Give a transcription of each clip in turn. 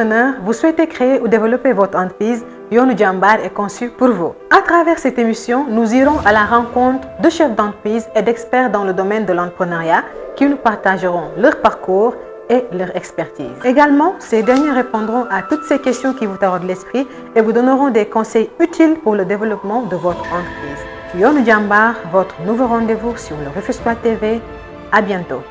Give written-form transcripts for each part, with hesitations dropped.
entrepreneur, vous souhaitez créer ou développer votre entreprise, Yoonu Jambar est conçu pour vous. À travers cette émission, nous irons à la rencontre de chefs d'entreprise et d'experts dans le domaine de l'entrepreneuriat qui nous partageront leur parcours et leur expertise. Également, ces derniers répondront à toutes ces questions qui vous taraudent l'esprit et vous donneront des conseils utiles pour le développement de votre entreprise. Yoonu Jambar, votre nouveau rendez-vous sur le Rufisquois TV. À bientôt.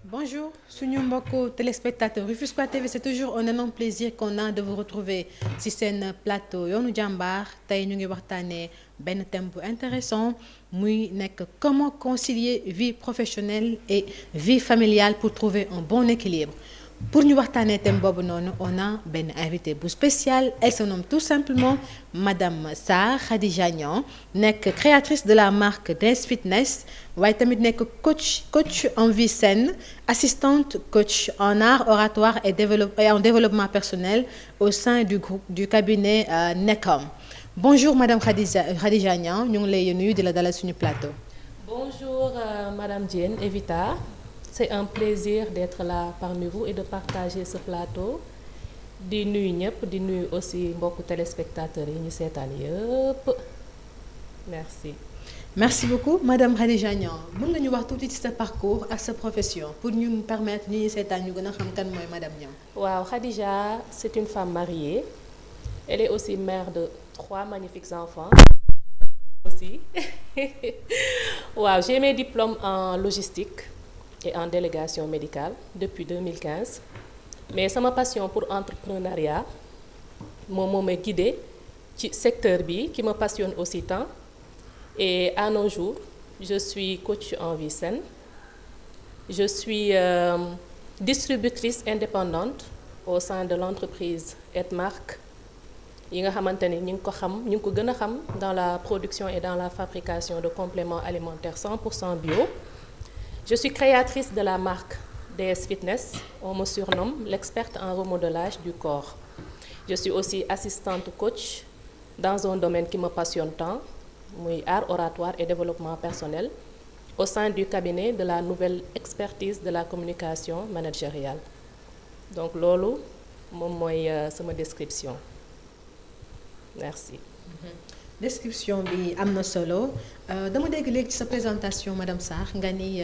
Bonjour, suñu mbokku téléspectateurs Rufisquois TV, c'est toujours un énorme plaisir qu'on a de vous retrouver ci seen plateau Yoonu Jambar. Tey ñu ngi waxtaanee benn thème bu intéressant muy nekk comment concilier vie professionnelle et vie familiale pour trouver un bon équilibre. Pour ñu waxtaanee thème boobu noonu on a benn invité bu spécial. Elle se nomme tout simplement Madame Sarr Khadija Niang, nekk créatrice de la marque Dance Fitness, waaye tamit nekk coach en vie saine, assistante coach en art oratoire et en développement personnel au sein du cabinet NECOM. Bonjour Madame Khadija Niang, ñu ngi lay nuyu di la dalal suñu plateau. Bonjour Madame Diène Evita. C'est un plaisir d'être là parmi vous et de partager ce plateau. Di nuyu ñëpp di nuyu aussi mbokku téléspectateurs yi ñu seetaan yëpp merci. Merci beaucoup Madame Khadija Niang. Mën nga ñu wax tuuti ci sa parcours ak sa profession pour ñu permettre ñi seetaan ñu gën a xam kan mooy Madame Niang. Waaw, Khadija, c'est une femme mariée. Elle est aussi mère de 3 magnifiques enfants. Aussi. Waaw, j'ai mes diplômes en logistique et en délégation médicale depuis 2015. Mais sama passion pour entrepreneuriat moo may guidé ci secteur bi qui me passionne aussi tant. Et à nos jours, je suis coach en vie saine. Je suis distributrice indépendante au sein de l'entreprise Edmark yi nga xamante ni ñu ngi ko gën a xam dans la production et dans la fabrication de compléments alimentaires 100% bio. Je suis créatrice de la marque DS Fitness. On me surnomme l'experte en remodelage du corps. Je suis aussi assistante coach dans un domaine qui me passionne tant, muy art oratoire et développement personnel, au sein du cabinet de la nouvelle expertise de la communication managériale. Donc loolu moom mooy sama description. Merci. Description bi am na solo. Dama dégg léegi ci sa présentation Madame Sarr nga ni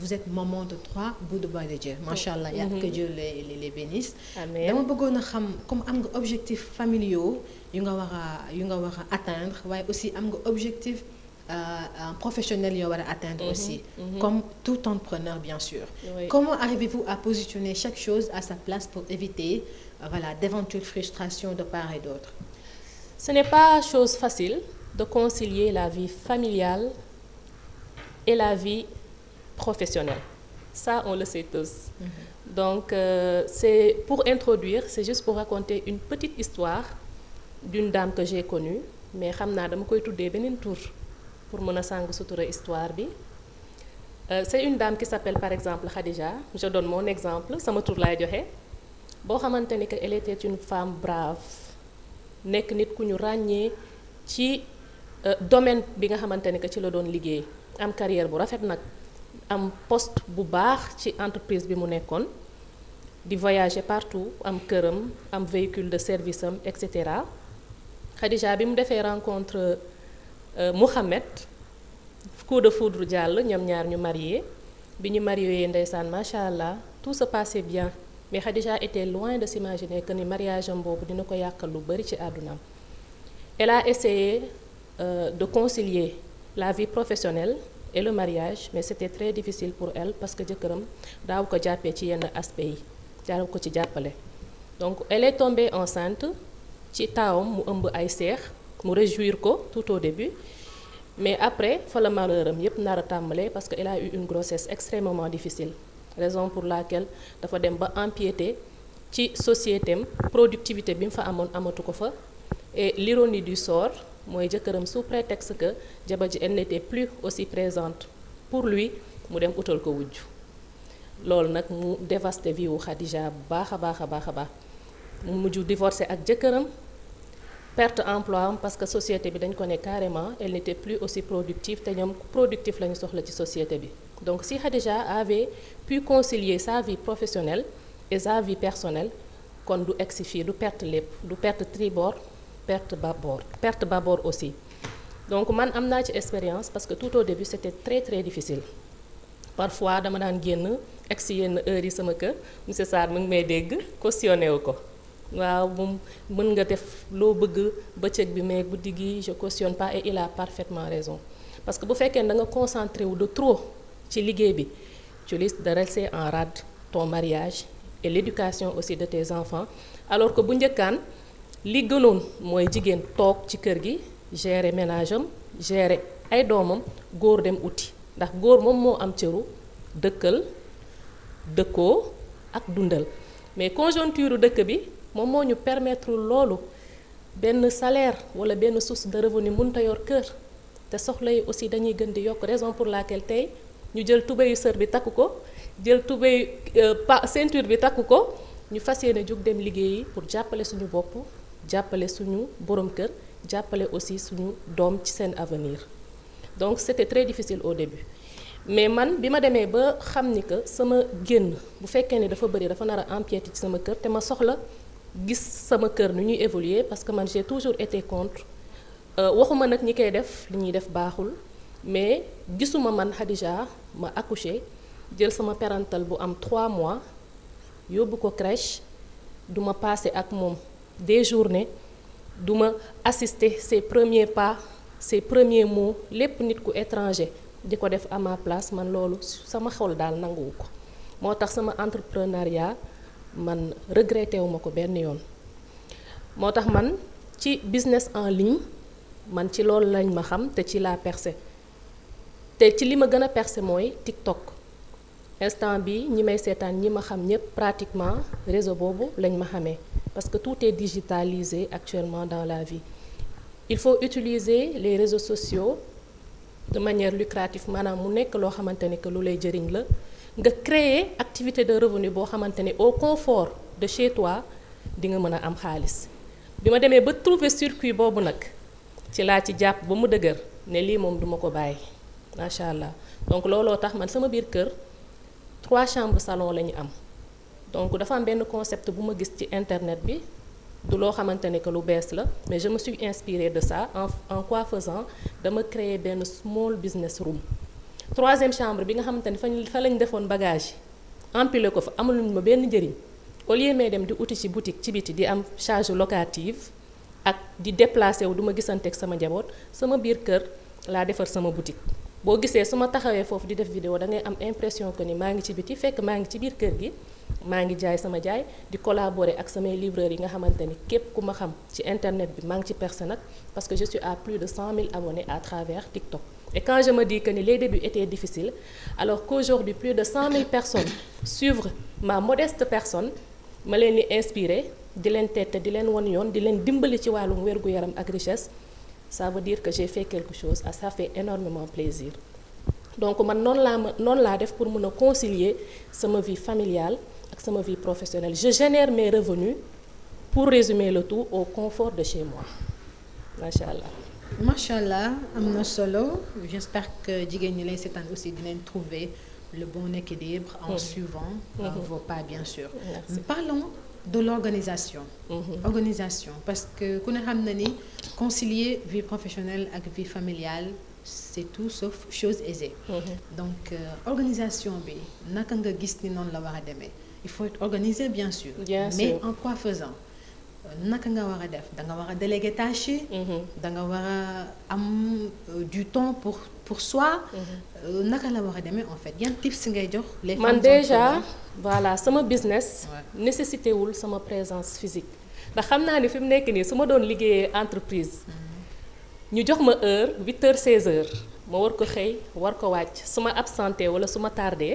vous êtes maman de 3 bouts de bois de Dieu. Macha allah yàlla que Dieu les bénisse. Amiin. Dama bëggoon a xam comme am nga objectifs familiaux yu nga war a atteindre waaye aussi am nga objectif professionnel yoo war a atteindre aussi. Comme tout entrepreneur bien sûr. Oui. Comment arrivez-vous à positionner chaque chose à sa place pour éviter d'éventuelles frustrations de part et d'autre? Ce n'est pas chose facile de concilier la vie familiale et la vie professionnelle. Ça, on le sait tous. Donc, c'est pour introduire, c'est juste pour raconter une petite histoire d'une dame que j'ai connue, mais xam naa dama koy tuddee beneen tur pour mën a sàng sutura histoire bi. C'est une dame qui s'appelle par exemple Khadija. Je donne mon exemple, sama tur laay joxe. Boo xamante ni que elle était une femme brave. Nekk nit ku ñu ràññee ci domaine bi nga xamante ni que ci la doon liggéey, am carrière bu rafet nag, am poste bu baax ci entreprise bi mu nekkoon, di voyager partout, am këram, am véhicule de service am et cetera. Khadija bi mu defee rencontre Mohamed, coup de foudre jàll, ñoom ñaar ñu marié. Bi ñu marié ndeysaan macha allah tout se passait bien. Mais Khadija était loin de s'imaginer que ni mariage am boobu dina ko yàqal lu bari ci àddunaam. Elle a essayé de concilier la vie professionnelle et le mariage, mais c'était très difficile pour elle parce que jëkkëram daaw ko jàppee ci yenn aspects yi, daaw ko ci jàppale. Donc elle est tombée enceinte ci taawam mu ëmb ay seex, mu réjouir ko tout au début, mais après fa la malheuram yépp nar a tàmbalee parce que elle a eu une grossesse extrêmement difficile. Raison pour laquelle dafa dem ba empiéter ci société am, productivité bi mu fa amoon amatu ko fa. Et l'ironie du sort mooy jëkkëram sous prétexte que jabar ji elle n'était plus aussi présente pour lui mu dem utal ko wujj. Loolu nag mu dévasté vie wu Khadija bu baax a baax. Mu mujj divorcé ak jëkkëram perte emploi am parce que société bi dañ ko ne carrément elle n'était plus aussi productive te ñoom productif la ñu soxla ci société bi. Donc si Khadija avait pu concilier sa vie professionnelle et sa vie personnelle kon du egsi fii du perte lépp du perte tribord perte bâbord aussi. Donc man am naa ci expérience parce que tout au début c'était très très difficile parfois dama daan génn egsi yenn heures yi sama kër monsieur Sarr mu ngi may dégg cautionné wu ko. waaw moom mën nga def loo bëgg bëccëg bi mais guddi gi je cautionne pas et il a parfaitement raison parce que bu fekkee da nga concentré wu de trop ci liggéey bi tu risques de rester en rade ton mariage et l'éducation aussi de tes enfants alors que bu njëkkaan li gënoon mooy jigéen toog ci kër gi gérer ménage am gérer ay doomam góor dem uti ndax góor moom moo am cëru dëkkal dëkkoo ak dundal mais conjoncture dëkk bi moom moo ñu permettre loolu benn salaire wala benn source de revenu mënta yor kër te soxla yi aussi dañuy gën di yokk raison pour laquelle tey ñu jël tubéyu sër bi takku ko jël tubéyu ceinture bi takku ko ñu fas yéene jóg dem liggéeyi pour jàppale suñu bopp jàppale suñu borom kër jàppale aussi suñu doom ci seen avenir donc c'était très difficile au début mais man bi ma demee ba xam ni que sama génn bu fekkee ne dafa bëri dafa nar a empiéter ci sama kër te ma soxla gis sama kër nu ñuy évoluer parce que man j'ai toujours été contre waxuma nag ñi koy def li ñuy def baaxul mais gisuma man Khadija ma accoucher jël sama parental bu am 3 mois yóbbu ko crèche du ma passer ak moom des journées du ma assister ses premiers pas ses premiers mots lépp nit ku étranger di ko def à ma place man loolu sama xol daal nanguwu ko moo tax sama entrepreneuriat man regretté wu ma ko benn yoon moo tax man ci business en ligne man ci loolu lañ ma xam te ci laa percé te ci li ma gën a percé mooy TikTok instant bi ñi may seetaan ñi ma xam ñëpp pratiquement réseau boobu lañ ma xamee parce que tout est digitalisé actuellement dans la vie il faut utiliser les réseaux sociaux de manière lucrative maanaam mu nekk loo xamante ne que lu lay jëriñ la nga créer activité de revenu boo xamante ne au confort de chez toi di nga mën a am xaalis bi ma demee ba trouver circuit boobu nag ci laa ci jàpp ba mu dëgër ne lii moom duma ko bàyyi macha allah donc looloo tax man sama biir kër 3 chambres salon la ñu am donc dafa am benn concept bu ma gis ci internet bi du loo xamante ne que lu bees la mais je me suis inspirée de ça en quoi faisant dama créer benn small business room 3e chambre bi nga xamante ne fa lañ defoon bagage yi empilé ko fa amaluñ ma benn njëriñ au lieu may dem di uti ci boutique ci biti di am charge locative ak di déplacé wu du ma gisanteeg sama njaboot sama biir kër laa defar sama boutique boo gisee su ma taxawee foofu di def vidéo da ngay am impression que ni maa ngi ci biti fekk maa ngi ci biir kër gi maa ngi jaay sama jaay di collaborer ak samay livreurs yi nga xamante ni képp ku ma xam ci internet bi maa ngi ci percé nag parce que je suis à plus de 100 000 abonnés à travers TikTok. Et quand je me dis que les débuts étaient difficiles alors qu'aujourd'hui plus de 100 000 personnes suivent ma modeste personne ma leen di inspirer di leen tette di leen won yoon di leen dimbali ci wàllum wér-gu-yaram ak richesse ça veut dire que j'ai fait quelque chose et ça fait énormément plaisir donc man noonu laa def pour mën a concilier sama vie familiale ak sama vie professionnelle je génère mes revenus pour résumer le tout au confort de chez moi macha allah. macha allah am na solo j'espère que jigéen ñi lay seetaan aussi dinañ trouver le bon équilibre en suivant vos pas bien sûr. Merci. Parlons de l'organisation. Organisation parce que ku ne xam na ni concilier vie professionnelle ak vie familiale c'est tout sauf chose aisée. Donc organisation bi naka nga gis ni noonu la war a demee il faut être organisé bien sûr. Mais en quoi faisant naka nga war a def da nga war a déléguer tâches yi. da nga war a am du temps pour soi. naka la war a demee en fait yan tips ngay jox. les femmes man déjà voilà sama business. nécessité wul sama présence physique. ndax xam naa ni fi mu nekk nii su ma doon liggéeyee entreprise. ñu jox ma heure 8h 16h ma war ko xëy war ko wàcc su ma absenté wala su ma tardé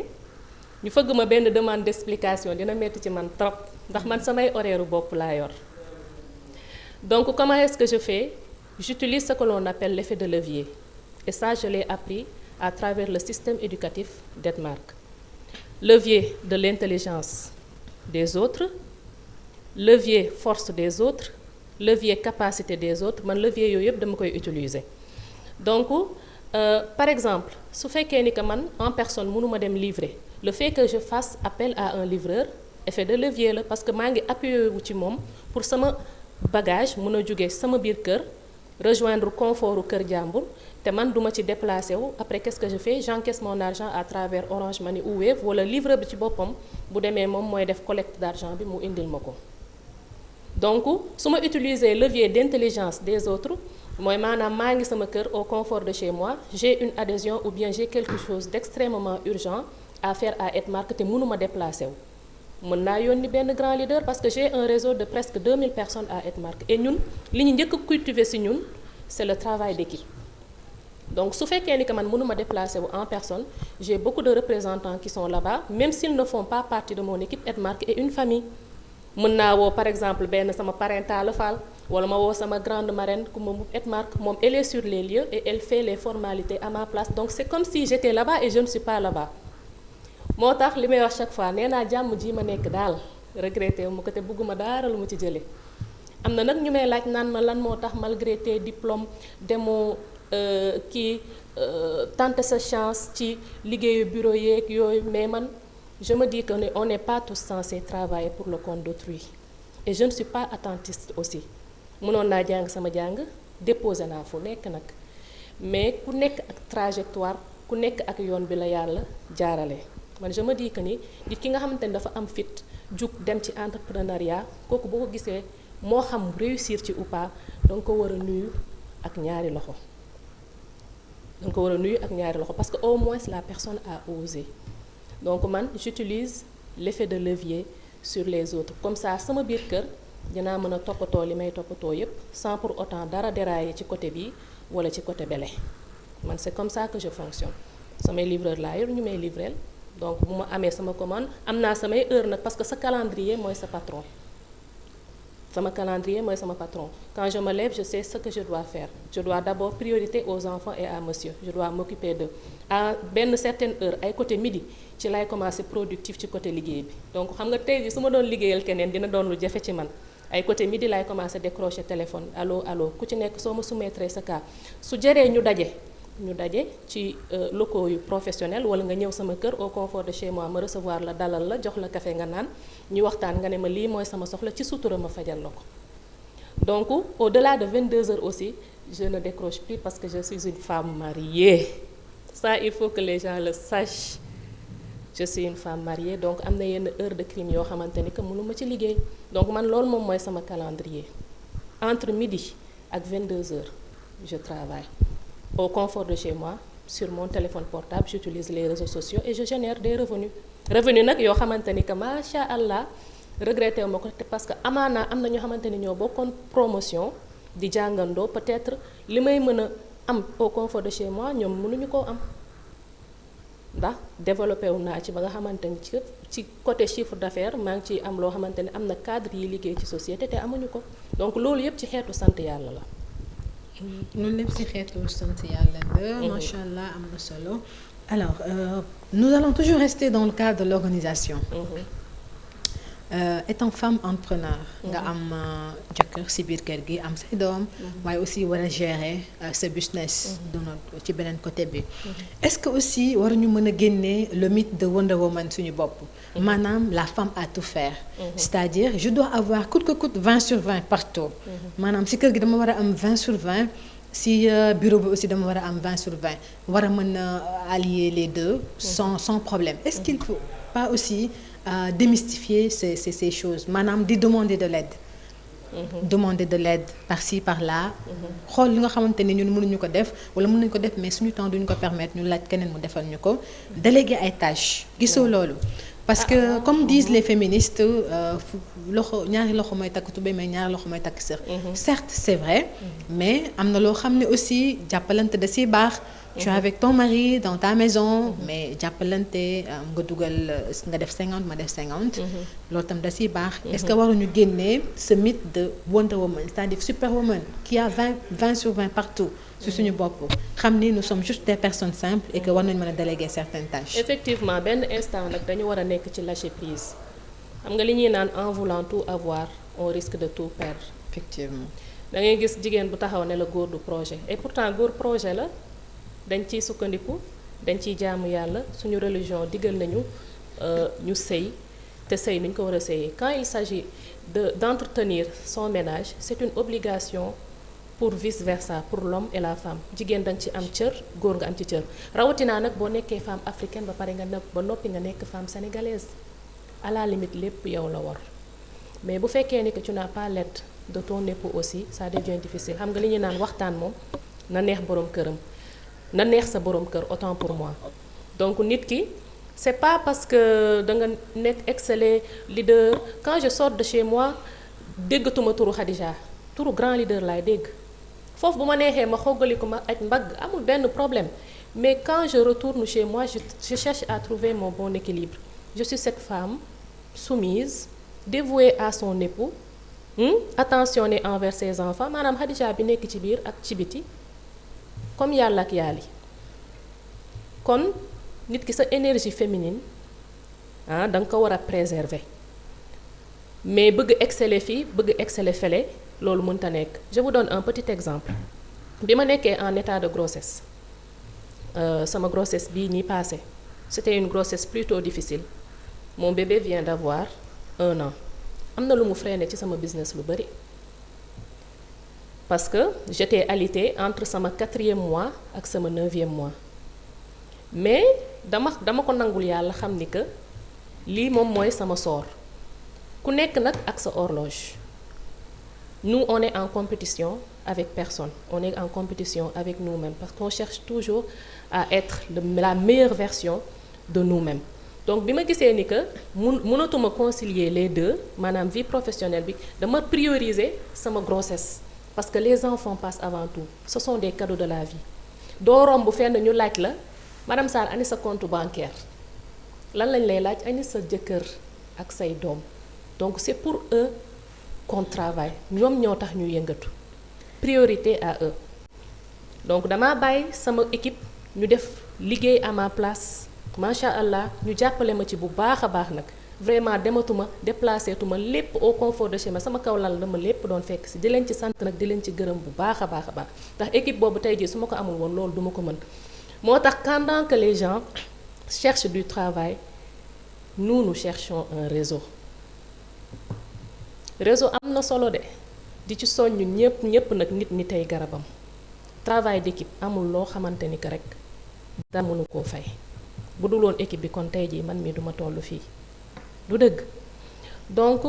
ñu fëgg ma benn demande d'explication dina metti ci man trop ndax man samay horaire bopp laa yor. Donc comment est-ce que je fais? J'utilise ce que l'on appelle l'effet de levier. Et ça, je l'ai appris à travers le système éducatif d'Edmark. Levier de l'intelligence des autres, levier force des autres, levier capacité des autres man levier yooyu yëpp dama koy utiliser. Donc par exemple su fekkee ni que man en personne mënuma dem livrer le fait que je fasse appel à un livreur effet de levier la parce que maa ngi appuyé wu ci moom pour sama bagage mën a jóge sama biir kër rejoindre confortu kër jàmbur te man duma ci déplacé wu après qu'est-ce que je fais j'encaisse mon argent à travers Orange Money ou Wave wala livreur bi ci boppam bu demee moom mooy def collecte d'argent bi mu indil ma ko. Donc su ma utiliser levier d'intelligence des autres mooy maanaam maa ngi sama kër au confort de chez moi j'ai une adhésion ou bien j'ai quelque chose d'extrêmement urgent à faire à Edmark te mënuma déplacé wu. mën naa yónni benn grand leader parce que j'ai un réseau de presque 2000 personnes à Edmark et ñun li ñu njëkk a cultiver ci ñun c'est le travail d'équipe. Donc su fekkee ni que man mënuma déplacer wu en personne j'ai beaucoup de représentants qui sont là-bas même s'ils ne font pas partie de mon équipe. Edmark est une famille. mën naa woo par exemple benn sama parrain Talla Fall wala ma woo sama grande marraine ku ma Edmark moom elle est sur les lieux et elle fait les formalités à ma place donc c'est comme si j'étais là-bas et je ne suis pas là-bas. moo tax li may wax chaque fois nee naa jàmm ji ma nekk daal regretté wu ma ko te bëgguma dara lu mu ci jëlee am na nag ñu may laaj naan ma lan moo tax malgré tes diplômes demoo tenter sa chance ci liggéeyu bureau yeeg yooyu mais man je me dis que on n'est pas tous censés travailler pour le compte d'autrui et je ne suis pas attentiste aussi mënoon naa jàng sama jàng déposé naa fu nekk nag mais ku nekk ak trajectoire ku nekk ak yoon bi la yàlla jaarale. man je me dis que ni nit ki nga xamante ni dafa am fit jug dem ci entrepreneuriat kooku boo ko gisee moo xam réussir ci ou pas danga ko war a nuyu ak ñaari loxo danga ko war a nuyu ak ñaari loxo parce que au moins la personne a osé donc man j'utilise l'effet de levier sur les autres comme ça sama biir kër dinaa mën a toppatoo li may toppatoo yépp sans pour autant dara dérailler ci côté bi wala ci côté bele man c'est comme ça que je fonctionne samay livreur laa yor ñu may livreel donc bu ma amee sama commande am naa samay heure nag parce que sa calendrier mooy sa patron sama calendrier mooy sama patron quand je me lève je sais ce que je dois faire je dois d'abord priorité aux enfants et à monsieur je dois m'occuper d'eux à benn certaine heure ay côté midi ci lay commencer productif ci côté liggéey bi donc xam nga tey jii su ma doon liggéeyal keneen dina doon lu jafe ci man ay côté midi lay commencer décrocher téléphone allo ku ci nekk soo ma soumettre sa cas su jëree ñu daje ci locaux yu professionnels wala nga ñëw sama kër au confort de chez moi ma recevoir la dalal la jox la café nga naan ñu waxtaan nga ne ma lii mooy sama soxla ci sutura ma fajal la ko donc au-delà de 22 heures aussi je ne décroche plus parce que je suis une femme mariée ça il faut que les gens le sachent je suis une femme mariée donc am na yenn heure de crime yoo xamante ni que mënuma ci liggéey donc man loolu moom mooy sama calendrier entre midi ak 22 heures je travaille au confort de chez moi sur mon téléphone portable j'utilise les réseaux sociaux et je génère des revenus nag yoo xamante ni que macha allah regretté wu ma ko parce que amaana am na ñoo xamante ni ñoo bokkoon promotion di jàngandoo peut-être li may mën a am au confort de chez moi ñoom mënuñu koo am ndax développé wu naa ci ba nga xamante ni ci côté chiffre d'affaires maa ngi ciy am loo xamante ni am na cadre yi liggéey ci société te amuñu ko donc loolu yépp ci xeetu sant yàlla la. loolu lépp ci xeetu sant yàlla la. macha allah am na solo. alors nous allons toujours rester dans le cadre de l'organisation. Étant femme entrepreneur. nga am jëkkër ci biir kër gi am say doom. waaye aussi war a gérer sa business. ci beneen côté bi. est-ce que aussi waruñu mën a génne le mythe de Wonder Woman suñu bopp. maanaam la femme à tout faire. c'est-à-dire je dois avoir coûte que coûte 20 sur 20 partout. maanaam ci kër gi dama war a am 20 sur 20. si bureau bi aussi dama war a am 20 sur 20 war a mën a allier les deux. sans problème est-ce qu'il faut pas aussi. Démystifier ces choses maanaam di demander de l'aide. Demander de l'aide par-ci par-là. xool li nga xamante ni ñun mënuñu ko def wala mën nañu ko def mais suñu temps duñu ko permettre ñu laaj keneen mu defal ñu ko déléguer ay tâches gisoo loolu. parce que comme disent les féministes loxo ñaari loxo mooy takk tubéy mais ñaari loxo mooy takk sër. certes c'est vrai mais am na loo xam ne aussi jàppalante da ciy baax. tu es avec ton mari dans ta maison mais jàppalante nga dugal nga def 50 ma def 50. loolu tam da ciy baax. est-ce que waruñu génnee ce mythe de Wonder Woman c'est-à-dire Superwoman qui a 20 sur 20 partout. ci suñu bopp xam ni nous sommes juste des personnes simples et que war nañu mën a déléguer certaines tâches. effectivement benn instant nag dañu war a nekk ci lâcher prise xam nga li ñuy naan en voulant tout avoir on risque de tout perdre effectivement. da ngay gis jigéen bu taxaw ne la góor du projet et pourtant góor projet la dañ ciy sukkandiku dañ ciy jaamu yàlla suñu religion digal nañu ñu sëy te sëy ni ñu ko war a sëyee quand il s'agit d'entretenir son ménage c'est une obligation pour vice versa pour l'homme et la femme jigéen da nga ci am cër góor nga am ci cër rawatinaa nag boo nekkee femme africaine ba pare nga ba noppi nga nekk femme sénégalaise à la limite lépp yow la war mais bu fekkee ni que tu n'as pas l'aide de ton époux aussi ça devient difficile xam nga li ñuy naan waxtaan moom na neex boroom këram na neex sa boroom kër autant pour moi donc nit ki c'est pas parce que da nga nekk excellent leader quand je sors de chez moi déggatuma turu Khadija turu grand leader laay dégg foofu bu ma neexee ma xoggaliku ma aj mbagg amul benn problème mais quand je retourne chez moi je cherche à trouver mon bon équilibre je suis cette femme soumise dévouée à son époux attentionnée envers ses enfants maanaam Khadija bi nekk ci biir ak ci biti comme yàlla ak yàlli kon nit ki sa énergie féminine da nga ko war a préserver mais bëgg exceller fii bëgg exceller fële loolu mënta nekk je vous donne un petit exemple bi ma nekkee en état de grossesse sama grossesse bii nii passé c'était une grossesse plutôt difficile mon bébé vient d'avoir 1 an am na lu mu freiné ci sama business lu bari parce que j'étais alitée entre sama 4e mois ak sama 9e mois mais dama ko nangul yàlla xam ni que lii moom mooy sama sort ku nekk nag ak sa horloge nous on est en compétition avec personne on est en compétition avec nous-mêmes parce qu'on cherche toujours à être la meilleure version de nous-mêmes donc bi ma gisee ni que mënatuma concilier les deux maanaam vie professionnelle bi dama prioriser sama grossesse parce que les enfants passent avant tout ce sont des cadeaux de la vie doo romb fenn ñu laaj la madame Sarr ani sa compte bancaire lan lañ lay laaj ani sa jëkkër ak say doom donc c'est pour eux qu'on travaille ñoom ñoo tax ñu yëngatu priorité à eux donc dama bàyyi sama équipe ñu def liggéey à ma place macha allah ñu jàppale ma ci bu baax a baax nag vraiment dematuma déplacé tuma lépp au confort de chez moi sama kaw lal dama lépp doon fekk si di leen ci sant nag di leen ci gërëm bu baax a baax a baax ndax équipe boobu tey jii su ma ko amul woon loolu duma ko mën moo tax pendant que les gens cherchent du travail nous cherchons un réseau am na solo de di ci soññ ñépp nag nit ñi tey garabam travail d'équipe amul loo xamante ni que rek dara mënu koo fay bu dul woon équipe bi kon tey jii man mii duma toll fii du dëgg donc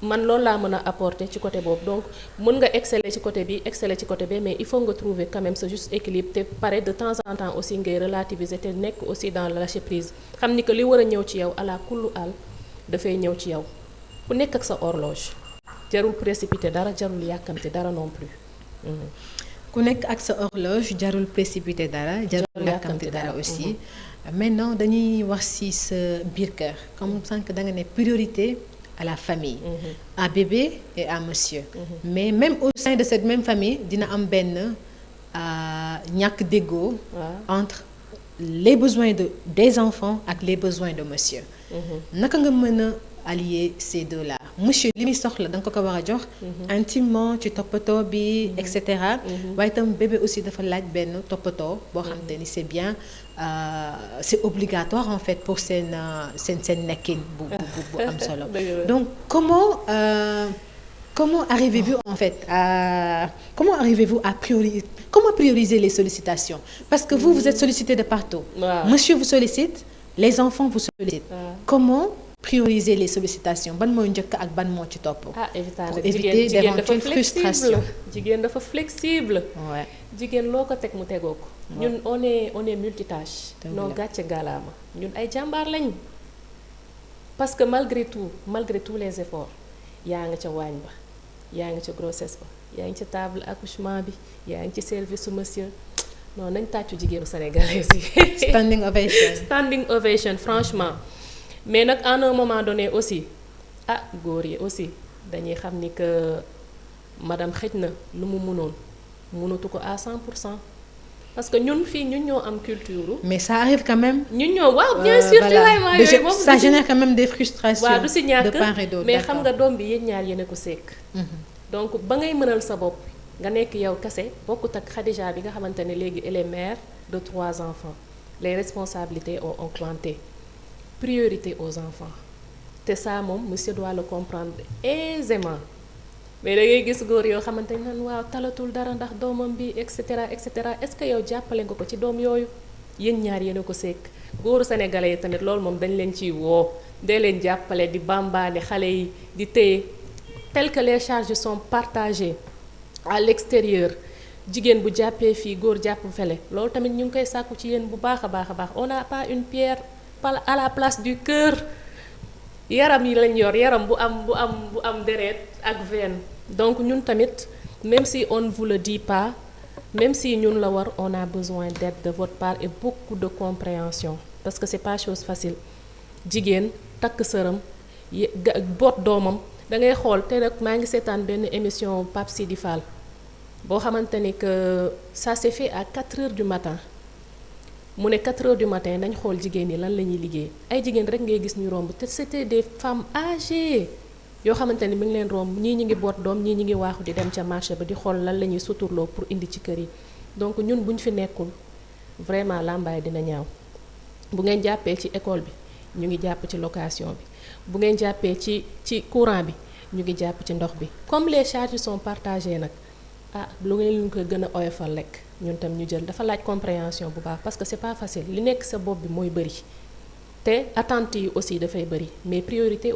man loolu laa mën a apporter ci côté boobu donc mën nga exceller ci côté bi exceller ci côté bi mais il faut nga trouver quand même ce juste équilibre te pare de temps en temps aussi ngay relativiser te nekk aussi dans le lâcher prise xam ni que li war a ñëw ci yow ala kullu al dafay ñëw ci yow ku nekk ak sa horloge jarul précipiter dara jarul yàkkamti dara non plus. ku nekk ak sa horloge jarul précipiter dara jarul yàkkamti dara aussi. maintenant dañuy wax ci sa biir kër comme sànq da nga ne priorité à la famille. à bébé et à monsieur. mais même au sein de cette même famille dina am benn ñàkk déggoo. entre les besoins des enfants ak les besoins de monsieur. naka nga mën a allier ces deux là monsieur li muy soxla da nga ko war a jox. intimement ci toppatoo bi et cetera. waaye itam bébé aussi dafa laaj benn toppatoo boo xam te ni c'est bien c'est obligatoire en fait pour seen nekkin bu am solo. donc comment arrivez-vous en fait comment prioriser les sollicitations parce que vous êtes sollicité de partout. Monsieur vous sollicite les enfants vous sollicitent. comment prioriser les sollicitations ban mooy njëkk ak ban moo ci topp. pour éviter d'éventuelles frustrations. jigéen dafa flexible. jigéen loo ko teg mu tegoo ko. ñun on est multitâche. noo gàcce gàllaama ñun ay jàmbaar lañ. parce que malgré tous les efforts yaa nga ca waañ ba yaa nga ca grossesse ba yaa ngi ca table accouchement bi yaa ngi ci service su monsieur non nañ tàccu jigéenu sénégalais yi. standing ovation franchement. mais nag à un moment donné aussi góor yi aussi dañuy xam ni que madame xëj na lu mu mënatu ko à 100%. parce que ñun fii ñun ñoo am culture. mais ça arrive quand même. ñun ñoo waaw bien sûr. voilà yooyu moom ça génère quand même des frustrations. waaw du si ñàkk de part et d'autre. mais xam nga doom bi yéen ñaar yéen a ko sekk. donc ba ngay mënal sa bopp nga nekk yow kese bokkut ak Khadija bi nga xamante ne léegi elle est mère de 3 enfants les responsabilités ont augmenté priorité aux enfants te ça moom monsieur doit le comprendre aisément. mais da ngay gis góor yoo xamante ne naan waaw talatul dara ndax doomam bi et cetera est-ce que yow jàppale nga ko ci doom yooyu yéen ñaar yéen a ko sekk góoru sénégalais yi tamit loolu moom dañ leen ciy woo dee leen jàppale di bambaane xale yi di téye tel que les charges sont partagées à l'extérieur jigéen bu jàppee fii góor jàpp fele loolu tamit ñu ngi koy sàkku ci yéen bu baax a baax a baax on n'a pas une pierre à la place du cœur. yaram yi lañ yor yaram bu am deret ak veine donc ñun tamit même si on ne vous le dit pas même si ñun la war on a besoin d'aide de votre part et beaucoup de compréhension parce que c'est pas chose facile jigéen takk sëram boot doomam da ngay xool te nag maa ngi seetaan benn émission Pape Sidi Fall boo xamante ni que ça s'est fait à 4 heures du matin mu ne 4 heures du matin nañ xool jigéen ñi lan la ñuy liggéey ay jigéen rek ngay gis ñu romb te c'était des femmes âgées yoo xamante ni mi ngi leen romb ñii ñi ngi boot doom ñii ñi ngi waaxu di dem ca marché ba di xool lan la ñuy suturloo pour indi ci kër yi donc ñun bu ñu fi nekkul vraiment làmbaay dina ñaaw bu ngeen jàppee ci école bi ñu ngi jàpp ci location bi bu ngeen jàppee ci courant bi ñu ngi jàpp ci ndox bi comme les charges sont partagées nag lu ngeen ko gën a oyofal rek ñun tam ñu jël dafa laaj compréhension bu baax parce que c'est pas facile li nekk sa bopp bi mooy bëri te attentes yi aussi dafay bëri mais priorité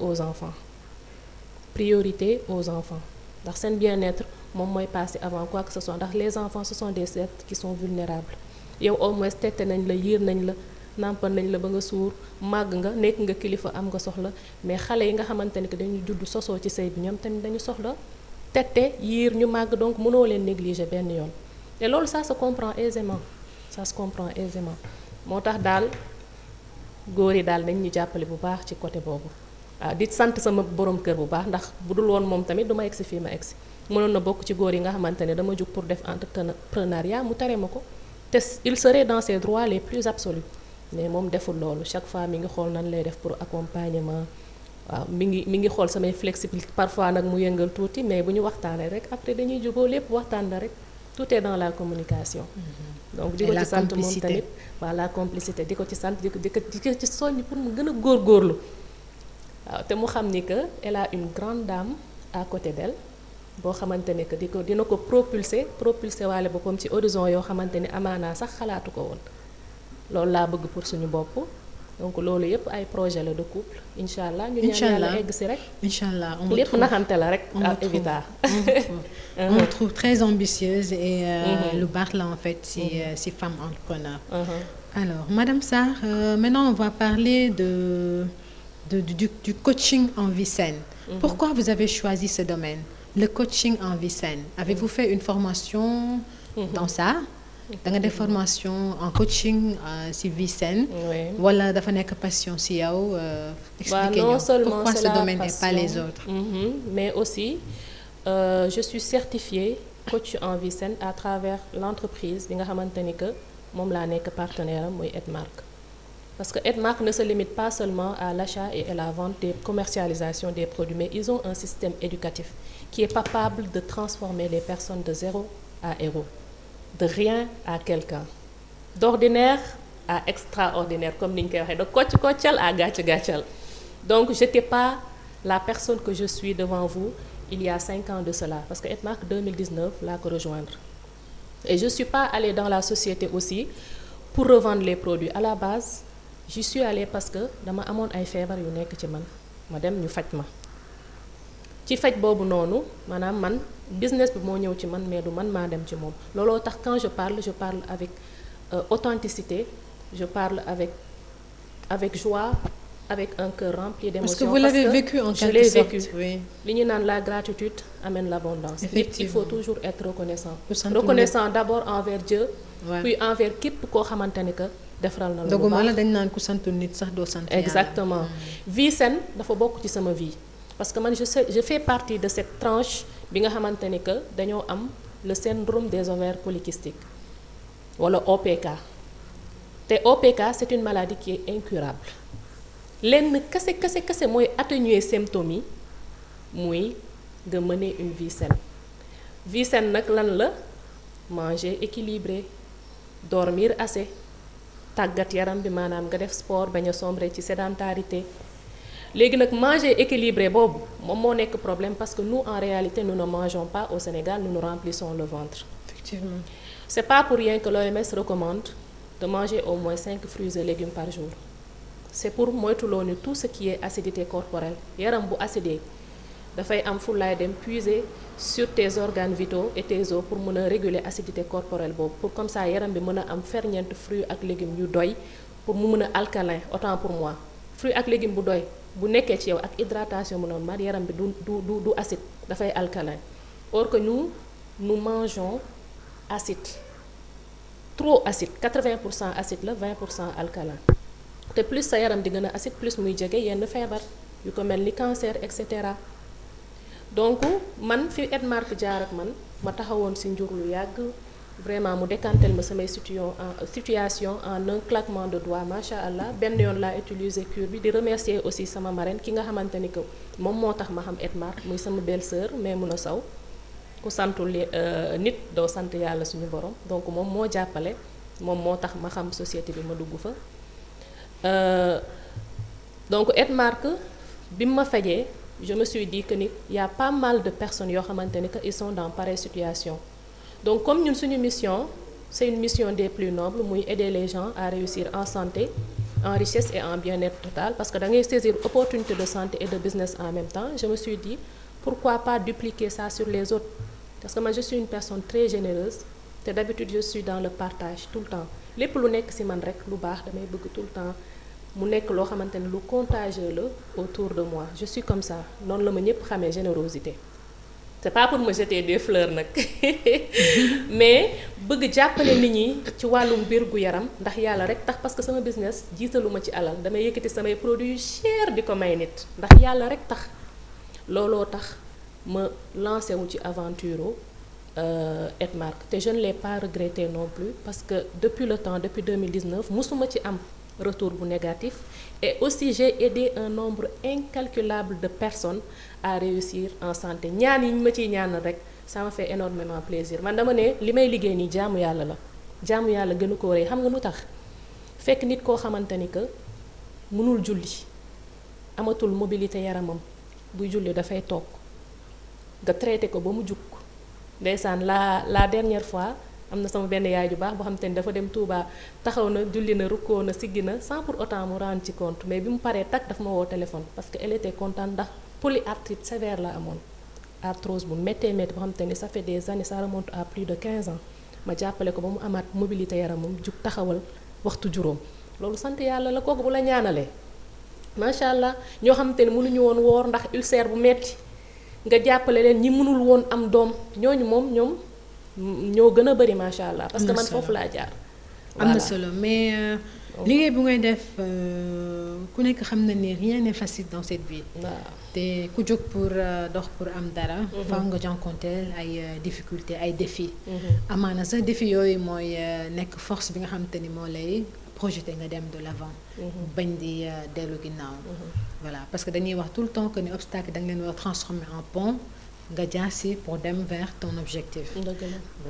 aux enfants ndax seen bien-être moom mooy passer avant quoi que ce soit ndax les enfants ce sont des êtres qui sont vulnérables yow au moins tette nañ la yiir nañ la nàmpal nañ la ba nga suur màgg nga nekk nga kilifa am nga soxla mais xale yi nga xamante ni que dañu judd sosoo ci sëy bi ñoom tamit dañu soxla tette yiir ñu màgg donc mënoo leen négliger benn yoon te loolu ça se comprend aisément moo tax daal góor yi daal nañ ñu jàppale bu baax ci côté boobu waaw di sant sama borom kër bu baax ndax bu dul woon moom tamit du ma egsi fii ma egsi mënoon na bokk ci góor yi nga xamante ne dama jug pour def entrepreneuriat mu tere ma ko te il serait dans ses droits les plus absolus mais moom deful loolu chaque fois mi ngi xool nan lay def pour accompagnement waaw mi ngi xool samay flexibilité parfois nag mu yëngal tuuti mais bu ñu waxtaanee rek après dañuy juboo lépp waxtaan la rek tout est dans la communication. donc di ko ci sant moom tamit waaw la complicité di ko ci sant di ko ci soññ pour mu gën a góorgóorlu waaw te mu xam ni que elle a une grande dame à côté d'elle boo xamante ne que dina ko propulser waale boppam ci horizon yoo xamante ni amaanaa sax xalaatu ko woon loolu laa bëgg pour suñu bopp donc loolu yëpp ay projet la de couple incha allah ñu ñaan yàlla egg si rek incha allah lépp naxante la rek à éviter on trouve très ambitieuse et lu baax la en fait si femme entrepreneur alors madame Sarr maintenant on va parler du coaching en vie saine. Pourquoi vous avez choisi ce domaine, le coaching en vie saine? Avez-vous fait une formation dans ça? da nga def formation en coaching ci vie saine. wala dafa nekk passion ci yow. expliquez-nous pourquoi ce domaine et pas les autres. mais aussi je suis certifiée coach en vie saine à travers l'entreprise bi nga xamante ni que moom laa nekk partenaire am muy Edmark. Parce que Edmark ne se limite pas seulement à l'achat et à la vente des commercialisations des produits, mais ils ont un système éducatif qui est capable de transformer les personnes de 0 à héros, de rien à quelqu'un, d'ordinaire à extraordinaire, comme ni ñu koy waxee, de kocc-koccal à gàcc-gàccal. Donc j'étais pas la personne que je suis devant vous il y a 5 ans de cela, parce que Edmark 2019 laa ko rejoindre. Et je suis pas allée dans la société aussi pour revendre les produits. À la base j'y suis allée parce que dama amoon ay feebar yu nekk ci man ma dem ñu faj ma ci faj boobu noonu maanaam man business bi moo ñëw ci man mais du man maa dem ci moom looloo tax quand je parle avec authenticité, je parle avec joie, avec un cœur rempli d'émotions. Parce que vous l'avez vécu en quelque sorte. Je l'ai vécu. Oui. Li ñu naan la gratitude amène l'abondance. Il faut toujours être reconnaissant. Reconnaissant d'abord envers Dieu, puis envers képp koo xamante ni que defaral na la lu baax. doguma la dañ naan ku santul nit sax doo sant yàlla. Exactement. Vie saine dafa bokk ci sama vie. Parce que man je fais partie de cette tranche bi nga xamante ni que dañoo am le syndrome des ovaires polykystiques. wala OPK te OPK c'est une maladie qui est incurable lenn kese mooy atténuer symptômes yi muy nga mener une vie saine nag lan la manger équilibré dormir assez tàggat yaram bi maanaam nga def sport bañ a sombrer ci sédentarité léegi nag manger équilibré boobu moom moo nekk problème parce que nous en réalité nous ne mangeons pas au Sénégal nous nous remplissons le ventre. Effectivement. C'est pas pour rien que l'OMS recommande de manger au moins 5 fruits et légumes par jour c'est pour moytuloo ni tout ce qui est acidité corporelle yaram bu acidé dafay am fulaay dem puiser sur tes organes vitaux et tes os pour mën a réguler acidité corporelle boobu pour comme ça yaram bi mën a am ferñeent fruits ak légumes yu doy pour mu mën a alcalin autant pour moi fruits ak légumes bu doy bu nekkee ci yow ak hydratation mu noonu mat yaram bi du acide dafay alcalin or que nous mangeons acide trop acide 80% acide la 20% alcalin te plus sa yaram di gën a acide plus muy jege yenn feebar yu ko mel ni cancer et cetera donc man fi Edmark jaar ak man ma taxawoon ci njur lu yàgg vraiment mu décantel ma samay situation en un claquement de doigts macha allah benn yoon laa utiliser cure bi di remercier aussi sama marraine ki nga xamante ni que moom moo tax ma xam Edmark muy sama belle-sœur Maimouna Sow ku santul nit doo sant yàlla suñu borom donc moom moo jàppale moom moo tax ma xam société bi ma dugg fa donc Edmark bi ma fajee je me suis dit que ni y a pas mal de personnes yoo xamante ni que ils sont dans pareille situation donc comme ñun suñu mission c'est une mission des plus nobles muy aider les gens à réussir en santé en richesse et en bien-être total parce que da ngay saisir opportunité de santé et de business en même temps je me suis dit pourquoi pas dupliquer ça sur les autres parce que moi je suis une personne très généreuse te d'habitude je suis dans le partage tout le temps lépp lu nekk ci man rek lu baax damay bëgg tout le temps mu nekk loo xamante ne lu contagieux la autour de moi je suis comme ça noonu la ma ñëpp xamee générosité c'est pas pour me jeter des fleurs nag mais bëgg jàppale nit ñi ci wàllum wérgu yaram ndax yàlla rek tax parce que sama business jiitaluma ci alal damay yëkkati samay produits yu cher di ko may nit ndax yàlla rek tax looloo tax ma lancé wu ci aventure Edmark te je ne l'ai pas regretté non plus parce que depuis le temps depuis 2019 musuma ci am retour bu négatif et aussi j'ai aidé un nombre incalculable de personnes à réussir en santé ñaan yi ñu ma ciy ñaanal rek ça me fait énormément plaisir man dama ne li may liggéey nii jaamu yàlla la jaamu yàlla gënu ko rëy xam nga lu tax fekk nit koo xamante ni que mënul julli amatul mobilité yaramam buy julli dafay toog nga traité ko ba mu jug ndeysaan la dernière fois am na sama benn yaay ju baax boo xam te ni dafa dem Touba taxaw na julli na rukkoo na siggi na sans pour autant mu rendre ci compte mais bi mu paree tak daf ma woo téléphone parce que elle était contente ndax polyarthrite sévère la amoon arthrose bu méttee boo xam te ni ça fait des années ça remonte à plus de 15 ans ma jàppale ko ba mu amaat mobilité yaramam jug taxawal waxtu juróom loolu sant yàlla la kooku bu la ñaanalee macha allah ñoo xam te ni mënuñu woon woor ndax ulcère bu metti nga jàppale leen ñi mënul woon am doom ñooñu moom ñoom ñoo gën a bari macha allah. parce que man foofu laa jaar. am na solo mais liggéey bu ngay def ku nekk xam na ni rien n'est facile dans cette vie. te ku jóg pour dox pour am dara. faaw nga jànkonteel ay difficultés ay défis. amaana sax défis yooyu mooy nekk force bi nga xamante ni moo lay projeté nga dem de l'avant. bañ di dellu ginnaaw. voilà parce que dañuy wax tout le temps que ni obstacle da nga leen war transformer en pont. nga jaasi pour dem vers ton objectif.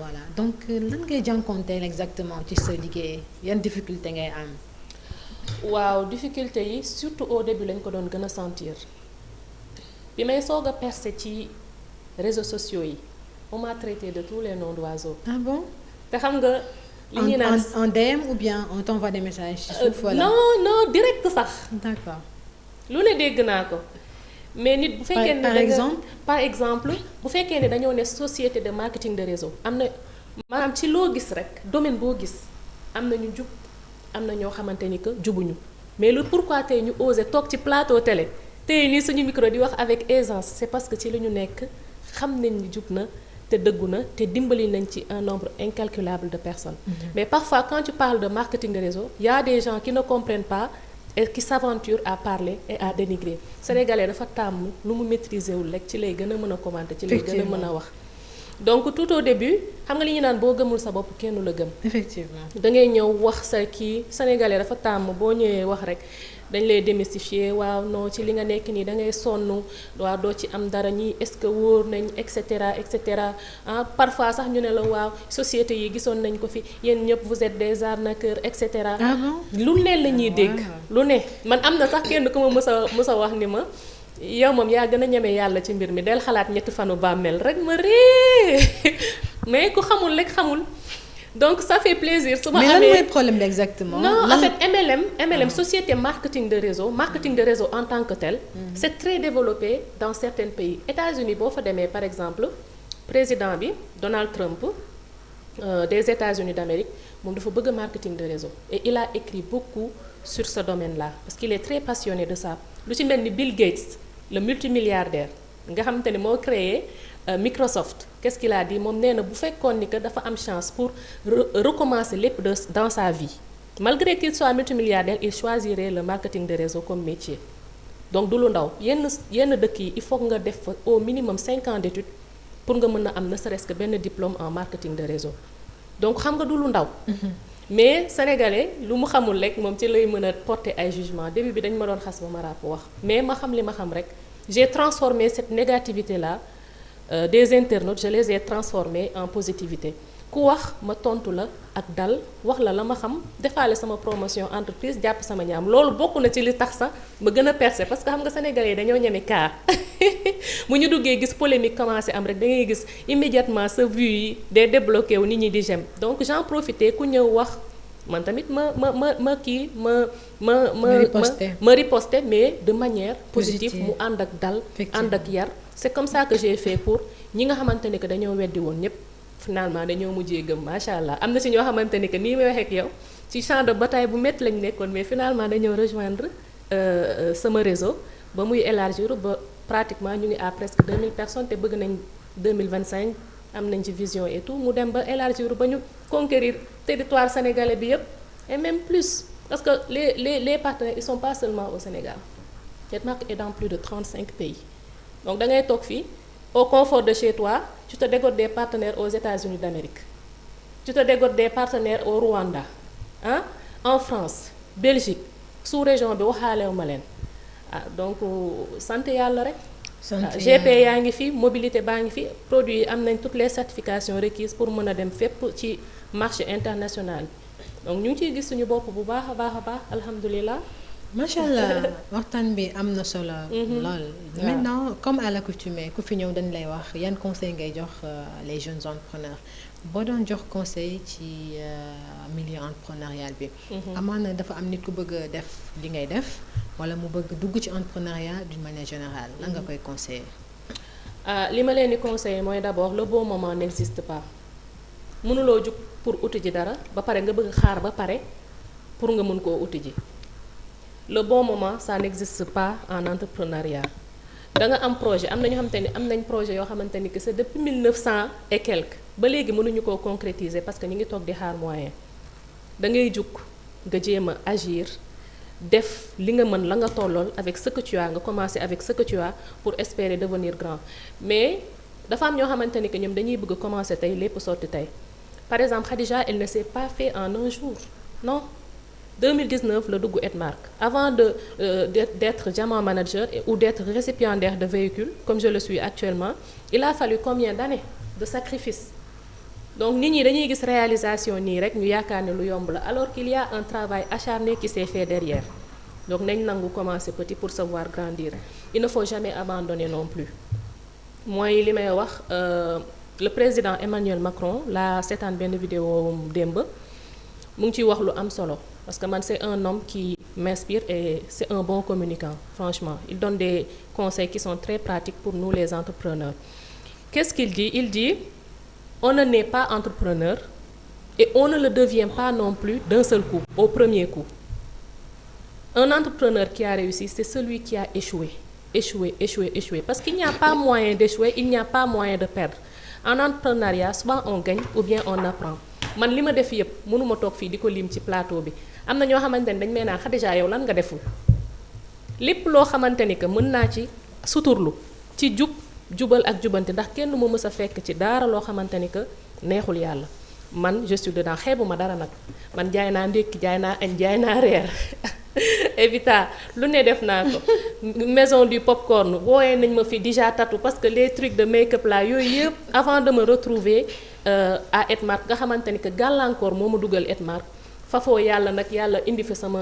voilà donc lan ngay jànkonteel exactement ci sa liggéey yan difficulté ngay am. waaw difficulté yi surtout au début lañ ko doon gën a sentir bi may soog a percer ci réseaux sociaux yi on m'a traité de tous les noms d'oiseaux. ah bon te xam nga. li ñuy naan en DM ou bien on t'envoie des messages ci suuf wala. non direct sax. d'accord. lu ne dégg naa ko. mais nit bu fekkee ne par exemple bu fekkee ne dañoo ne société de marketing de réseau am na maanaam ci loo gis rek domaine boo gis am na ñu jub am na ñoo xamante ni que jubuñu mais lu pourquoi tey ñu osé toog ci plateau télé tey nii suñu micro di wax avec aisance c'est parce que ci la ñu nekk xam nañ ni jub na te dëggu na te dimbali nañ ci un nombre incalculable de personnes. Mais parfois quand tu parles de marketing de réseau il y a des gens qui ne comprennent pas. Et qui s'aventure à parler et à dénigrer sénégalais dafa tàmm lu mu maîtriser wul rek ci lay gën a mën a commenter ci lay gën a mën a wax donc tout au début xam nga li ñu naan boo gëmul sa bopp kenn la gëm. effectivement da ngay ñëw wax sa kii sénégalais dafa tàmm boo ñëwee wax rek dañ lay démystifier waaw non ci li nga nekk nii da ngay sonn waaw doo ci am dara ñii est-ce que wóor nañ et cetera ah parfois sax ñu ne la waaw société yi gisoon nañ ko fi yéen ñëpp vous êtes des arnaqueurs et cetera. ah bon lu ne la ñuy dégg. lu ne man am na sax kenn ku ma mës a wax ni ma. yow moom yaa gën a ñeme yàlla ci mbir mi del xalaat ñetti fanu bàmmeel rek ma ree mais ku xamul rek xamul donc ça fait plaisir. su ma amee mais lan mooy problème bi exactement. non en fait MLM société marketing de réseau en tant que tel. c'est très développé dans certains pays États-Unis boo fa demee par exemple président bi Donald Trump des États-Unis d'Amérique moom dafa bëgg marketing de réseau et il a écrit beaucoup sur ce domaine-là parce qu'il est très passionné de ça lu ci mel ni Bill Gates le multimilliardaire nga xamante ne moo créé Microsoft qu'est-ce qu'il a dit moom nee na bu fekkoon ni que dafa am chance pour recommencer lépp dans sa vie malgré qu'il soit multimilliardaire il choisirait le marketing de réseau comme métier donc du lu ndaw yenn dëkk yi il faut nga def fa au minimum 5 ans d'études pour nga mën a am ne serait-ce que benn diplôme en marketing de réseau donc xam nga du lu ndaw. mais sénégalais lu mu xamul rek moom ci lay mën a porter ay jugement début bi dañ ma doon xas ba ma ràpp wax mais ma xam li ma xam rek j'ai transformé cette négativité là des internautes je les ai transformés en positivité ku wax ma tontu la ak dal wax la ma xam defaale sama promotion entreprise jàpp sama ñaam loolu bokk na ci li tax sax ma gën a percer parce que xam nga sénégalais yi dañoo ñeme kaa bu ñu duggee gis polémique commencé am rek da ngay gis immédiatement sa vue yi day débloqué wu nit ñi di j'aime donc j'en profité ku ñëw wax man tamit ma riposter mais de manière positive mu ànd ak dal ànd ak yar c'est comme ça que j'ai fait pour ñi nga xamante ne que dañoo weddi woon ñëpp finalement dañoo mujjee gëm macha allah am na ci ñoo xamante ni que nii may waxee ak yow ci champ de bataille bu métti lañ nekkoon mais finalement dañoo rejoindre sama réseau ba muy élargir ba pratiquement ñu ngi à presque 2000 personnes te bëgg nañ 2025 am nañ ci vision et tout mu dem ba élargir ba ñu conquérir territoire sénégalais bi yépp et même plus parce que les partenaires ils sont pas seulement au Sénégal cette marque est dans plus de 35 pays donc da ngay toog fii au confort de chez toi tu te dégotes des partenaires aux États-Unis d'Amérique tu te dégotes des partenaires au Rwanda ah en France Belgique sous-région bi waxaalew ma leen donc sant yàlla rek GP yaa ngi fi mobilité baa ngi fi produits yi am nañ toutes les certifications requises pour mën a dem fépp ci marché international donc ñu ngi ciy gis suñu bopp bu baax a baax alhamdulilah. macha allah waxtaan bi am na solo. lool maintenant comme à l'accoutumée ku fi ñëw dañ lay wax yan conseil ngay jox les jeunes entrepreneurs boo doon jox conseil ci milieu entrepreneurial bi. amaana dafa am nit ku bëgg a def li ngay def wala mu bëgg dugg ci entrepreneuriat d'une manière générale lan nga koy conseiller. li ma leen di conseiller mooy d'abord le bon moment n'existe pas mënuloo jug pour uti ji dara ba pare nga bëgg xaar ba pare pour nga mën koo uti ji. le bon moment ça n'existe pas en entrepreneuriat da nga am projet am na ñoo xamante ni am nañ projet yoo xamante ni que c'est depuis 1900 et quelques ba léegi mënuñu koo concrétiser parce que ñu ngi toog di xaar moyen da ngay jug nga jéem a agir def li nga mën la nga tollool avec ce que tu as nga commencer avec ce que tu as pour espérer devenir grand mais dafa am ñoo xamante ni que ñoom dañuy bëgg commencer tey lépp sotti tey par exemple Khadija elle ne s'est pas fait en un jour non 2019 la dugg Edmark avant d'être diamant manager ou d'être récipiendaire de véhicules comme je le suis actuellement il a fallu combien d'années de sacrifices donc nit ñi dañuy gis réalisation nii rek ñu yaakaar ne lu yomb la alors qu'il y a un travail acharné qui s'est fait derrière donc nañ nangu commencer petit pour savoir grandir il ne faut jamais abandonner non plus mooy li may wax le président Emmanuel Macron la seetaan benn vidéo démb mu ngi ciy wax lu am solo parce que man c'est un homme qui m'inspire et c'est un bon communicant franchement il donne des conseils qui sont très pratiques pour nous les entrepreneurs qu'est-ce qu'il dit il dit on ne naît pas entrepreneur et on ne le devient pas non plus d'un seul coup au premier coup un entrepreneur qui a réussi c'est celui qui a échoué parce qu'il n'y a pas moyen d'échouer il n'y a pas moyen de perdre en entrepreneuriat soit on gagne ou bien on apprend man li ma def yëpp mënuma toog fii di ko lim ci plateau bi am na ñoo xamante ni dañ may naan Khadija yow lan nga deful lépp loo xamante ni que mën naa ci suturlu ci jub jubal ak jubanti ndax kenn mu mës a fekk ci dara loo xamante ni que neexul yàlla man je suis dedans xeebuma dara nag man jaay naa ndékki jaay naa añ jaay naa reer Evita lu ne def naa ko maison du popcorn wooyee nañ ma fi déjà tatu parce que les trucs de make-up là yooyu yëpp avant de me retrouver à Edmark nga xamante ni que gàllankoor moo ma dugal Edmark fafoo yàlla nag yàlla indi fi sama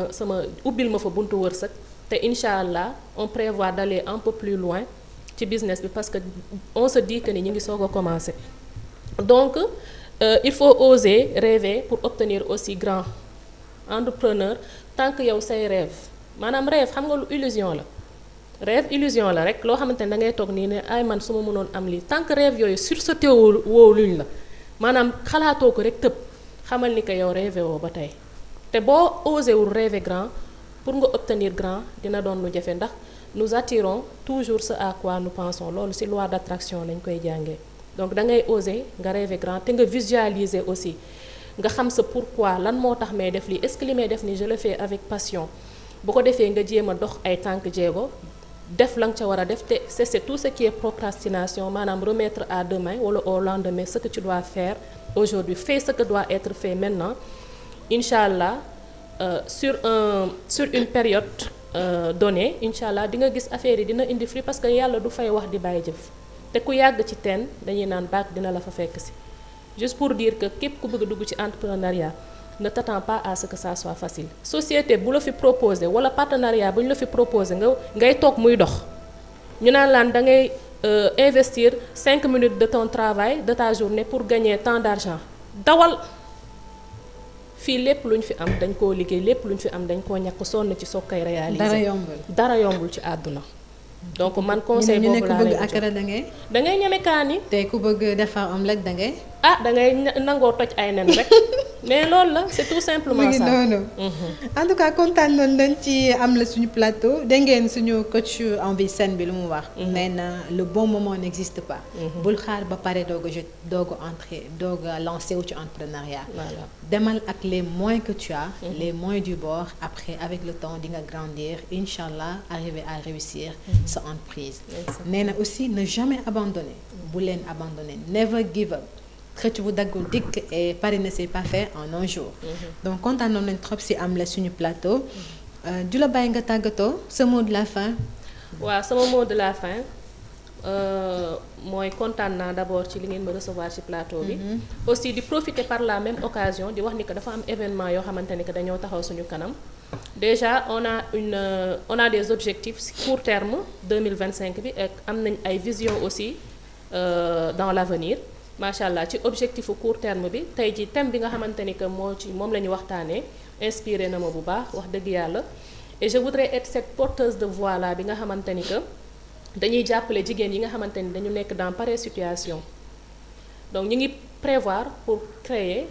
ubbil ma fa buntu wërsëg te incha allah on prévoit d'aller un peu plus loin ci business bi parce que on se dit que ni ñu ngi soog a commencer donc il faut oser rêver pour obtenir aussi grand entrepreneur tant que yow say rêve maanaam rêve xam nga lu illusion la rêve illusion la rek loo xamante ne da ngay toog nii ne ay man su ma mënoon am lii tant que rêve yooyu sursauté woo luñ la maanaam xalaatoo ko rek tëb xamal ni que yow rêvé woo ba tey te boo osé wul rêver grand pour nga obtenir grand dina doon lu jafe ndax nous attirons toujours ce à quoi nous pensons loolu ci loi d'attraction lañ koy jàngee donc da ngay oser nga rêver grand te nga visualiser aussi nga xam sa pourquoi lan moo tax may def lii est-ce que li may def nii je le fais avec passion bu ko defee nga jéem a dox ay tànk jéego def la nga ca war a def te c'est tout ce qui est procrastination maanaam remettre à demain wala au lendemain ce que tu dois faire aujourd'hui fais ce que doit être fait maintenant incha allah sur une période donnée incha allah di nga gis affaire yi dina indi fruit parce que yàlla du fay wax di bàyyi jëf te ku yàgg ci teen dañuy naan baag dina la fa fekk si juste pour dire que képp ku bëgg a dugg ci entrepreneuriat ne t'attends pas à ce que ça soit facile société bu la fi proposé wala partenariat bu ñu la fi proposé ngay toog muy dox ñu naan laan da ngay investir 5 minutes de ton travail de ta journée pour gagner tant d'argent dawal fii lépp lu ñu fi am dañ koo liggéey lépp lu ñu fi am dañ koo ñàkk sonn ci soog koy réaliser dara yombul ci àdduna donc man conseil boobu laa lay jox da ngay ñeme kaani tey ku bëgg defar omelette da ngay da ngay nangoo toj ay nen rek mais loolu la c'est tout simplement ça noonu en tout cas kontaan noonu dañ ci am la suñu plateau dégg ngeen suñu coach en vie saine bi lu mu wax nee na le bon moment n'existe pas bul xaar ba pare doog a entrer doog a lancer wu ci entrepreneuriat demal ak les moyens que tu as les moyens du bord après avec le temps di nga grandir inchallah arriver à réussir sa entreprise nee na aussi ne jamais abandonner bu leen abandonner never give up xëcc bu daggul dikk et Paris ne s'est pas fait en un jour donc kontaan nañ trop si am la suñu plateau du la bàyyi nga tàggatoo ce mot de la fin waaw sama mot de la fin mooy kontaan naa d'abord ci li ngeen ma recevoir ci plateau bi aussi di profiter par la même occasion di wax ni que dafa am événement yoo xamante ni que dañoo taxaw suñu kanam déjà on a des objectifs court terme 2025 bi ak am nañ ay visions aussi dans l'avenir macha allah ci objectif court terme bi tey ji thème bi nga xamante ni que moom la ñu waxtaanee inspiré na ma bu baax wax dëgg yàlla et je voudrais être cette porteuse de voix là bi nga xamante ni que dañuy jàppale jigéen yi nga xamante ni dañu nekk dans pareille situation donc ñu ngi prévoir pour créer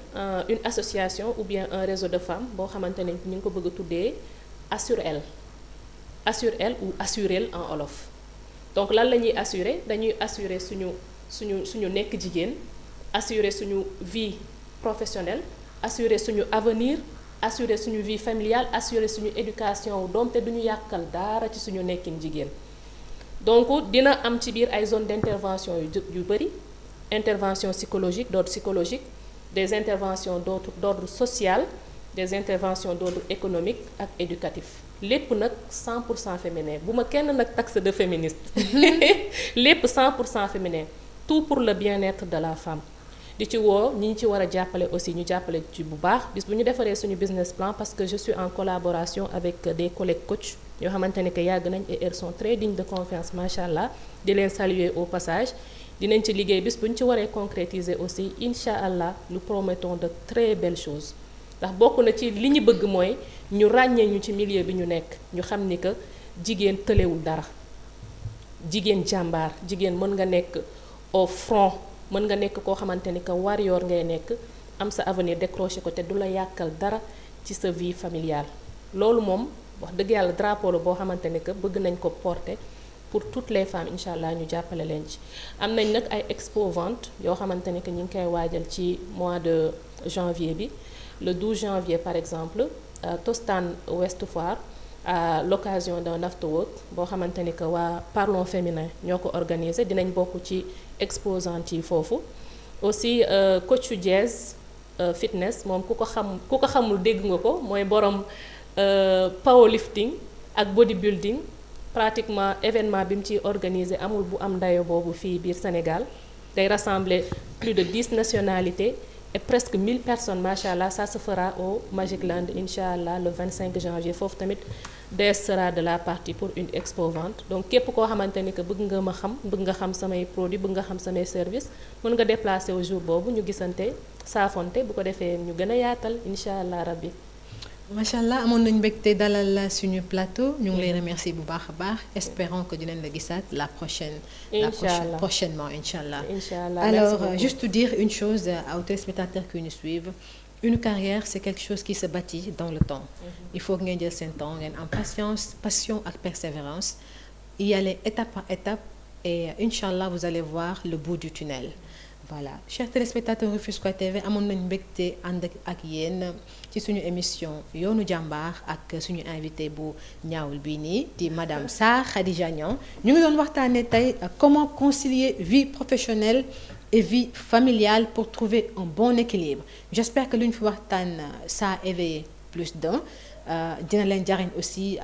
une association ou bien un réseau de femmes boo xamante ni ñu ngi ko bëgg a tuddee Assure-Elle ou Assurel en olof donc lan la ñuy assurer dañuy assurer suñu nekk jigéen assurer suñu vie professionnelle assurer suñu avenir assurer suñu vie familiale assurer suñu éducation doom te duñu yàqal dara ci suñu nekkin jigéen donc dina am ci biir ay zone d'intervention yu bari intervention psychologique d'ordre psychologique des interventions d'ordre social des interventions d'ordre économique ak éducatif lépp nag 100% féminin bu ma kenn nag taxe de féministe lépp 100% féminin tout pour le bien-être de la femme di ci woo ñi ci war a jàppale aussi ñu jàppale ci bu baax bis bu ñu defaree suñu business plan parce que je suis en collaboration avec des collègues coach yoo xamante ne que yàgg nañ et elles sont très dignes de confiance macha allah di leen saluer au passage dinañ ci liggéey bis bu ñu ci waree concrétiser aussi incha allah nous promettons de très belles choses ndax bokk na ci li ñu bëgg mooy ñu ràññee ñu ci milieu bi ñu nekk ñu xam ni que jigéen tëlewul dara jigéen jàmbaar jigéen mën nga nekk au front mën nga nekk koo xamante ni que warrior ngay nekk am sa avenir décroché ko te du la yàqal dara ci sa vie familiale loolu moom wax dëgg yàlla drapeau la boo xamante ni que bëgg nañ ko porter pour toutes les femmes incha allah ñu jàppale leen ci am nañ nag ay expo vente yoo xamante ni que ñu ngi koy waajal ci mois de janvier bi le 12 janvier par exemple Tostan Ouest Foire à l'occasion d'un afterwork boo xamante ni que waa Parlons Féminin ñoo ko organisé dinañ bokk ci exposante yi foofu aussi coach jazz fitness moom ku ko xamul dégg nga ko mooy borom powerlifting ak bodybuilding pratiquement événement bi mu ciy organisé amul bu am ndayo boobu fii biir Sénégal day rassembler plus de 10 nationalités et presque 1000 personnes macha allah ça se fera au Magic Land incha allah le 25 janvier foofu tamit DS sera de la partie pour une expo vente donc képp koo xamante ni que bëgg nga xam samay produits bëgg nga xam samay service mën nga déplacer au jour boobu ñu gisante saafonte bu ko defee ñu gën a yaatal incha allah rabbi. macha allah amoon nañu mbégte dalal suñu plateau ñu ngi lay remercier bu baax a baax espérons que dinañ la gisaat prochainement incha allah. Alors juste dire une chose aux téléspectateurs qui nous suivent une carrière c'est quelque chose qui se bâtit dans le temps. Il faut que ngeen jël seen temps ngeen am passion ak persévérance y aller étape par étape et incha allah vous allez voir le bout du tunnel. Voilà chers téléspectateurs Rufisquois TV amoon nañu mbégte ànd ak yéen ci suñu émission yoonu jàmbaar ak suñu invité bu ñaawul bii nii di madame Sarr Khadija Niang ñu ngi doon waxtaanee tey comment concilier vie professionnelle et vie familiale pour trouver un bon équilibre j'espère que lu ñu fi waxtaan ça a éveillé plus d'un dina leen jariñ aussi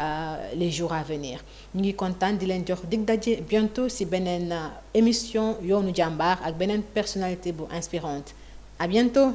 les jours à venir ñu ngi kontaan di leen jox dig daje bientôt ci beneen émission yoonu jàmbaar ak beneen personnalité bu inspirante à bientôt.